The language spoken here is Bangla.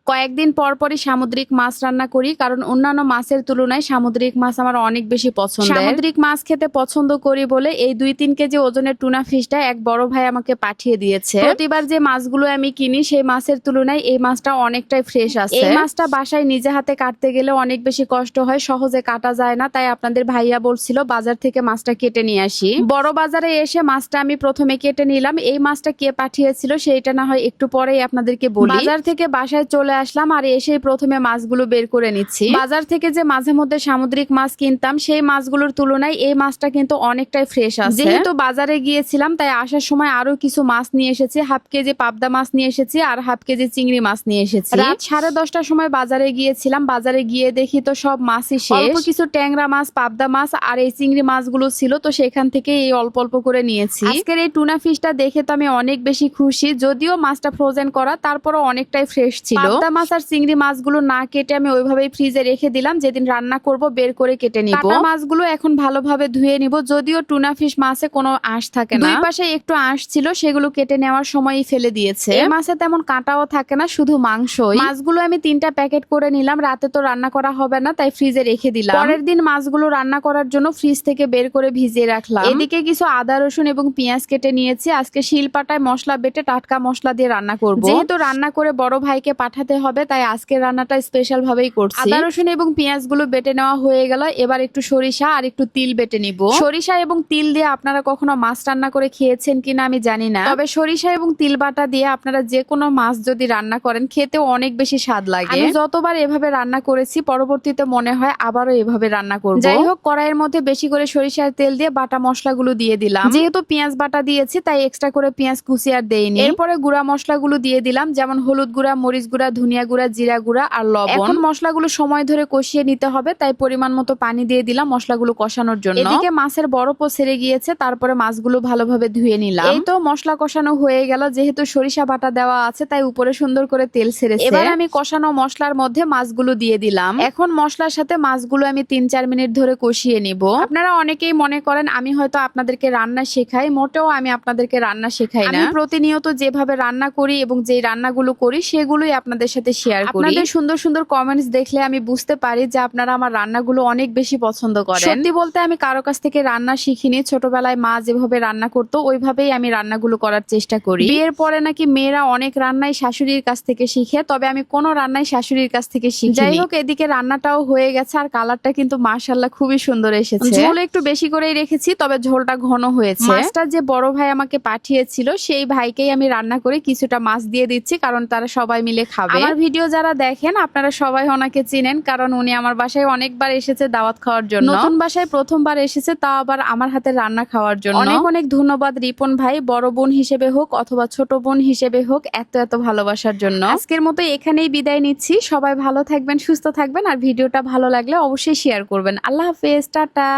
কয়েকদিন পর পরই সামুদ্রিক মাছ রান্না করি, কারণ অন্যান্য মাছের তুলনায় সামুদ্রিক মাছ আমার অনেক বেশি পছন্দ। সামুদ্রিক মাছ খেতে পছন্দ করি বলে এই 2-3 কেজি ওজনের টুনা ফিশটা এক বড় ভাই আমাকে পাঠিয়ে দিয়েছে। প্রতিবার যে মাছগুলো আমি কিনি সেই মাছের তুলনায় এই মাছটা অনেকটাই ফ্রেশ আছে। এই মাছটা বাসায় নিজে হাতে কাটতে গেলে অনেক বেশি কষ্ট হয়, সহজে কাটা যায় না। তাই আপনাদের ভাইয়া বলছিল বাজার থেকে মাছটা কেটে নিয়ে আসি। বড় বাজারে এসে মাছটা আমি প্রথমে কেটে নিলাম। এই মাছটা কে পাঠিয়েছিল সেইটা না হয় একটু পরেই আপনাদেরকে বলি। বাজার থেকে বাসায় চলে আসলাম আর এসেই প্রথমে মাছগুলো বের করে নিচ্ছি। বাজার থেকে যে মাঝে মধ্যে সামুদ্রিক মাছ কিনতাম সেই মাছগুলোর তুলনায় এই মাছটা কিন্তু অনেকটাই ফ্রেশ আছে। যেহেতু বাজারে গিয়েছিলাম তাই আসার সময় আরো কিছু মাছ নিয়ে এসেছি। হাফ কেজি পাবদা মাছ নিয়ে এসেছি আর হাফ কেজি চিংড়ি মাছ নিয়ে এসেছি। রাত 10:30টার সময় বাজারে গিয়েছিলাম। বাজারে গিয়ে দেখি তো সব মাছই শেষ। অল্প কিছু ট্যাংরা মাছ, পাবদা মাছ আর এই চিংড়ি মাছগুলো ছিল, তো সেখান থেকে এই অল্প অল্প করে নিয়েছি। আজকের এই টুনা ফিশটা দেখে তো আমি অনেক বেশি খুশি। যদিও মাছটা ফ্রোজেন করা, তারপরও অনেকটাই ফ্রেশ ছিল। পাবদা মাছ আর চিংড়ি মাছগুলো না কেটে আমি ওইভাবেই ফ্রিজে রেখে দিলাম, যেদিন রান্না করব বের করে কেটে নিব। কাটা মাছগুলো এখন ভালোভাবে ধুয়ে নিব। যদিও টুনা ফিশ মাছে কোনো আঁশ থাকে না, দুই পাশে একটু আঁশ ছিল, সেগুলো কেটে নেওয়ার সময়ই ফেলে দিয়েছে। এই মাছে তেমন কাঁটাও থাকে না, শুধু মাংসই। মাছগুলো আমি 3টা প্যাকেট করে নিলাম। রাতে তো রান্না করা হবে না, তাই ফ্রিজে রেখে দিলাম। পরের দিন মাছগুলো রান্না করার জন্য ফ্রিজ থেকে বের করে ভিজিয়ে রাখলাম। এদিকে কিছু আদা, রসুন এবং পেঁয়াজ কেটে নিয়েছি। আজকে শিলপাটায় মশলা বেটে টাটকা মশলা দিয়ে রান্না করব। যেহেতু রান্না করে বড় ভাইকে পাঠাতে হবে, তাই আজকের রান্নাটা স্পেশাল ভাবেই করছি। আদা, রসুন এবং পেঁয়াজগুলো বেটে নেওয়া হয়ে গেল। এবার একটু সরিষা আর একটু তিল বেটে নিব। সরিষা এবং তিল দিয়ে আপনারা কখনো মাছ রান্না করে খেয়েছেন কিনা আমি জানি না, তবে সরিষা এবং তিল বাটা দিয়ে আপনারা যে কোনো মাছ যদি রান্না করেন খেতেও অনেক বেশি স্বাদ লাগে। আমি যতবার এভাবে রান্না করেছি পরবর্তীতে মনে হয় আবারও এভাবে রান্না করব। যাই হোক, কড়াইয়ের মধ্যে বেশি করে সরিষার তেল দিয়ে বাটা মশলাগুলো দিয়ে দিলাম। যেহেতু পেঁয়াজ বাটা দিয়েছি তাই এক্সট্রা করে পেঁয়াজ কুচি আর দেইনি। এরপরে গুঁড়া মশলাগুলো দিয়ে দিলাম, যেমন হলুদ গুঁড়া, মরিচ গুঁড়া, ধনিয়া গুঁড়া, জিরা গুঁড়া আর লবণ। এখন মশলাগুলো সময় ধরে কষিয়ে নিতে হবে, তাই পরিমাণ মতো পানি দিয়ে দিলাম মশলাগুলো কষানোর জন্য। এদিকে মাছের বরফও ছেড়ে গিয়েছে, তারপরে মাছগুলো ভালোভাবে ধুয়ে নিলাম। এই তো মশলা কষানো হয়ে গেল। যেহেতু সরিষা বাটা দেওয়া আছে তাই উপরে সুন্দর করে তেল ছেড়েছে। এবার আমি কষানো মশলার মধ্যে মাছগুলো দিয়ে দিলাম। এখন মশলার সাথে মাছগুলো আমি 3-4 মিনিট ধরে কষিয়ে নিব। আপনারা অনেকেই মনে করেন আমি হয়তো আপনাদেরকে রান্না শেখাই, মোটেও আমি আপনাদেরকে রান্না শেখাই না। আমি প্রতিনিয়ত যেভাবে রান্না করি এবং যেই রান্নাগুলো করি সেগুলোই আপনাদের সাথে শেয়ার করি। আপনাদের সুন্দর সুন্দর কমেন্টস দেখলে আমি বুঝতে পারি যে আপনারা আমার রান্নাগুলো অনেক বেশি পছন্দ করেন। সত্যি বলতে আমি কারো কাছ থেকে রান্না শিখিনি। ছোটবেলায় মা যেভাবে রান্না করতো ওইভাবেই আমি রান্নাগুলো করার চেষ্টা করি। বিয়ের পরে নাকি মেয়েরা অনেক রান্নাই শাশুড়ির কাছ থেকে শিখে, তবে আমি কোনো রান্নাই শাশুড়ির কাছ থেকে শিখিনি। যাই হোক, এদিকে রান্নাটাও হয়ে গেছে আর কালারটা কিন্তু মাশাআল্লাহ খুবই সুন্দর এসেছে। ঝোল একটু বেশি করেই রেখেছি, তবে ঝোলটা ঘন হয়েছে। মাছটা যে বড় ভাই আমাকে পাঠিয়েছিল সেই ভাইকেই আমি রান্না করে কিছুটা মাছ দিয়ে দিচ্ছি, কারণ তারা সবাই মিলে খাবে। আমার ভিডিও যারা দেখেন আপনারা সবাই ওনাকে চিনেন, কারণ উনি আমার বাসায় অনেকবার এসেছে দাওয়াত খাওয়ার জন্য। নতুন বাসায় প্রথমবার এসেছে, তাও আবার আমার হাতে রান্না খাওয়ার জন্য। অনেক অনেক ধন্যবাদ রিপন ভাই, বড় বোন হিসেবে হোক অথবা ছোট বোন হিসেবে হোক, এত এত ভালোবাসার জন্য। আজকের মতো এখানেই বিদায় নিচ্ছি। সবাই ভালো থাকবেন, সুস্থ থাকবেন, আর ভিডিওটা ভালো লাগলে অবশ্যই শেয়ার করবেন। আল্লাহ হাফেজ, টাটা।